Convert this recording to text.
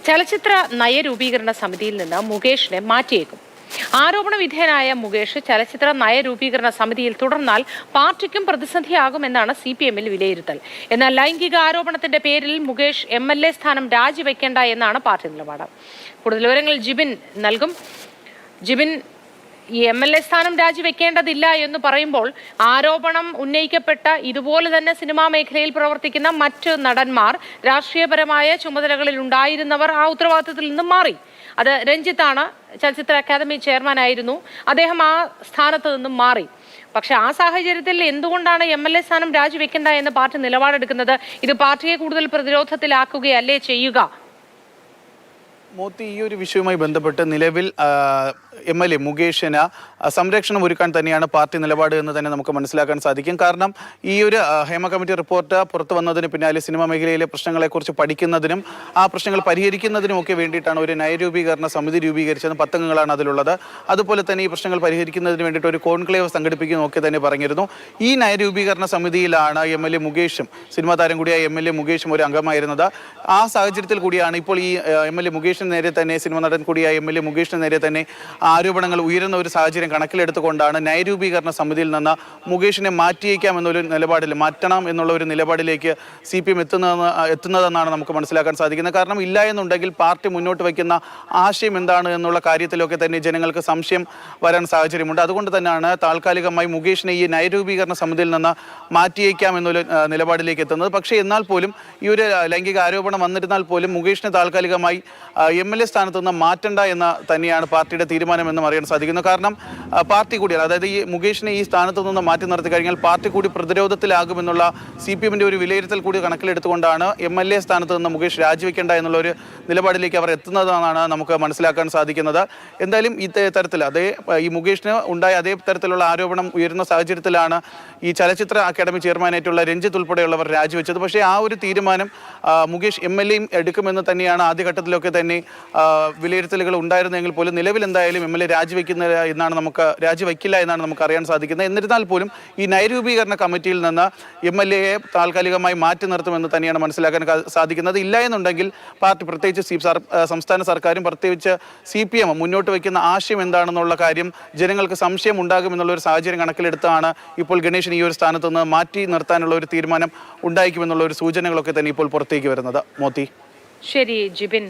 ചലച്ചിത്ര നയരൂപീകരണ സമിതിയിൽ നിന്ന് മുകേഷിനെ മാറ്റിയേക്കും. ആരോപണ വിധേയനായ മുകേഷ് ചലച്ചിത്ര നയരൂപീകരണ സമിതിയിൽ തുടർന്നാൽ പാർട്ടിക്കും പ്രതിസന്ധിയാകുമെന്നാണ് CPM-ൽ വിലയിരുത്തൽ. എന്നാൽ ലൈംഗിക ആരോപണത്തിന്റെ പേരിൽ മുകേഷ് MLA സ്ഥാനം രാജിവെക്കേണ്ട എന്നാണ് പാർട്ടി നിലപാട്. കൂടുതൽ വിവരങ്ങൾ ജിബിൻ നൽകും. ജിബിൻ, ഈ MLA സ്ഥാനം രാജിവെക്കേണ്ടതില്ല എന്ന് പറയുമ്പോൾ ആരോപണം ഉന്നയിക്കപ്പെട്ട ഇതുപോലെ തന്നെ സിനിമാ മേഖലയിൽ പ്രവർത്തിക്കുന്ന മറ്റ് നടന്മാർ, രാഷ്ട്രീയപരമായ ചുമതലകളിൽ ഉണ്ടായിരുന്നവർ ആ ഉത്തരവാദിത്തത്തിൽ നിന്നും മാറി. അത് രഞ്ജിത്താണ്, ചലച്ചിത്ര അക്കാദമി ചെയർമാനായിരുന്നു. അദ്ദേഹം ആ സ്ഥാനത്ത് നിന്നും മാറി. പക്ഷെ ആ സാഹചര്യത്തിൽ എന്തുകൊണ്ടാണ് MLA സ്ഥാനം രാജിവെക്കേണ്ട എന്ന് പാർട്ടി നിലപാടെടുക്കുന്നത്? ഇത് പാർട്ടിയെ കൂടുതൽ പ്രതിരോധത്തിലാക്കുകയല്ലേ ചെയ്യുക? മോത്തി, ഈ ഒരു വിഷയവുമായി ബന്ധപ്പെട്ട് നിലവിൽ MLA മുകേഷിന് സംരക്ഷണം ഒരുക്കാൻ തന്നെയാണ് പാർട്ടി നിലപാട് എന്ന് തന്നെ നമുക്ക് മനസ്സിലാക്കാൻ സാധിക്കും. കാരണം ഈ ഒരു ഹേമ കമ്മിറ്റി റിപ്പോർട്ട് പുറത്തു വന്നതിന് പിന്നാലെ സിനിമാ മേഖലയിലെ പ്രശ്നങ്ങളെക്കുറിച്ച് പഠിക്കുന്നതിനും ആ പ്രശ്നങ്ങൾ പരിഹരിക്കുന്നതിനും ഒക്കെ വേണ്ടിയിട്ടാണ് ഒരു നയരൂപീകരണ സമിതി രൂപീകരിച്ചത്. 10 അംഗങ്ങളാണ് അതിലുള്ളത്. അതുപോലെ തന്നെ ഈ പ്രശ്നങ്ങൾ പരിഹരിക്കുന്നതിന് വേണ്ടിയിട്ട് ഒരു കോൺക്ലേവ് സംഘടിപ്പിക്കുന്നതൊക്കെ തന്നെ പറഞ്ഞിരുന്നു. ഈ നയരൂപീകരണ സമിതിയിലാണ് MLA മുകേഷും, സിനിമാ താരം കൂടിയായ MLA മുകേഷും ഒരു അംഗമായിരുന്നത്. ആ സാഹചര്യത്തിൽ കൂടിയാണ് ഇപ്പോൾ ഈ MLA മുകേഷിന് നേരെ തന്നെ, സിനിമ നടൻ കൂടിയായ MLA മുകേഷിന് നേരെ തന്നെ ആരോപണങ്ങൾ ഉയരുന്ന ഒരു സാഹചര്യം കണക്കിലെടുത്തുകൊണ്ടാണ് നയരൂപീകരണ സമിതിയിൽ നിന്ന് മുകേഷിനെ മാറ്റിയേക്കാം എന്നൊരു നിലപാടിൽ, മാറ്റണം എന്നുള്ള ഒരു നിലപാടിലേക്ക് CPM എത്തുന്നതെന്നാണ് നമുക്ക് മനസ്സിലാക്കാൻ സാധിക്കുന്നത്. കാരണം ഇല്ല എന്നുണ്ടെങ്കിൽ പാർട്ടി മുന്നോട്ട് വയ്ക്കുന്ന ആശയം എന്താണ് എന്നുള്ള കാര്യത്തിലൊക്കെ തന്നെ ജനങ്ങൾക്ക് സംശയം വരാൻ സാഹചര്യമുണ്ട്. അതുകൊണ്ട് തന്നെയാണ് താൽക്കാലികമായി മുകേഷിനെ ഈ നയരൂപീകരണ സമിതിയിൽ നിന്ന് മാറ്റിയേക്കാം എന്നൊരു നിലപാടിലേക്ക് എത്തുന്നത്. പക്ഷേ എന്നാൽ പോലും ഈ ഒരു ലൈംഗിക ആരോപണം വന്നിരുന്നാൽ പോലും മുകേഷിനെ താൽക്കാലികമായി MLA സ്ഥാനത്ത് നിന്ന് മാറ്റണ്ട എന്ന് തന്നെയാണ് പാർട്ടിയുടെ തീരുമാനമെന്നും അറിയാൻ സാധിക്കുന്നു. കാരണം പാർട്ടി കൂടി, അതായത് ഈ മുകേഷിനെ ഈ സ്ഥാനത്ത് നിന്ന് മാറ്റി നിർത്തി കഴിഞ്ഞാൽ പാർട്ടി കൂടി പ്രതിരോധത്തിലാകുമെന്നുള്ള CPM-ന്റെ ഒരു വിലയിരുത്തൽ കൂടി കണക്കിലെടുത്തുകൊണ്ടാണ് MLA സ്ഥാനത്ത് നിന്ന് മുകേഷ് രാജിവെക്കേണ്ട എന്നുള്ള ഒരു നിലപാടിലേക്ക് അവർ എത്തുന്നതെന്നാണ് നമുക്ക് മനസ്സിലാക്കാൻ സാധിക്കുന്നത്. എന്തായാലും ഈ തരത്തിൽ ഈ മുകേഷിന് ഉണ്ടായ അതേ തരത്തിലുള്ള ആരോപണം ഉയരുന്ന സാഹചര്യത്തിലാണ് ഈ ചലച്ചിത്ര അക്കാദമി ചെയർമാനായിട്ടുള്ള രഞ്ജിത്ത് ഉൾപ്പെടെയുള്ളവർ രാജിവെച്ചത്. പക്ഷേ ആ ഒരു തീരുമാനം മുകേഷ് MLA എടുക്കുമെന്ന് തന്നെയാണ് ആദ്യഘട്ടത്തിലൊക്കെ തന്നെ വിലയിരുത്തലുകൾ ഉണ്ടായിരുന്നെങ്കിൽ പോലും നിലവിൽ എന്തായാലും MLA രാജിവെക്കില്ല എന്നാണ് നമുക്ക് അറിയാൻ സാധിക്കുന്നത്. എന്നിരുന്നാൽ പോലും ഈ നയരൂപീകരണ കമ്മിറ്റിയിൽ നിന്ന് MLA-യെ താൽക്കാലികമായി മാറ്റി നിർത്തുമെന്ന് തന്നെയാണ് മനസ്സിലാക്കാൻ സാധിക്കുന്നത്. ഇല്ല എന്നുണ്ടെങ്കിൽ പാർട്ടി, പ്രത്യേകിച്ച് സംസ്ഥാന സർക്കാരും പ്രത്യേകിച്ച് CPM മുന്നോട്ട് വയ്ക്കുന്ന ആശയം എന്താണെന്നുള്ള കാര്യം ജനങ്ങൾക്ക് സംശയം ഉണ്ടാകുമെന്നുള്ള ഒരു സാഹചര്യം കണക്കിലെടുത്താണ് ഇപ്പോൾ ഗണേശൻ ഈ ഒരു സ്ഥാനത്ത് നിന്ന് മാറ്റി നിർത്താനുള്ള ഒരു തീരുമാനം ഉണ്ടായിരിക്കുമെന്നുള്ള ഒരു സൂചനകളൊക്കെ തന്നെ ഇപ്പോൾ പുറത്തേക്ക് വരുന്നത്. മോത്തി. ശരി ജിബിൻ.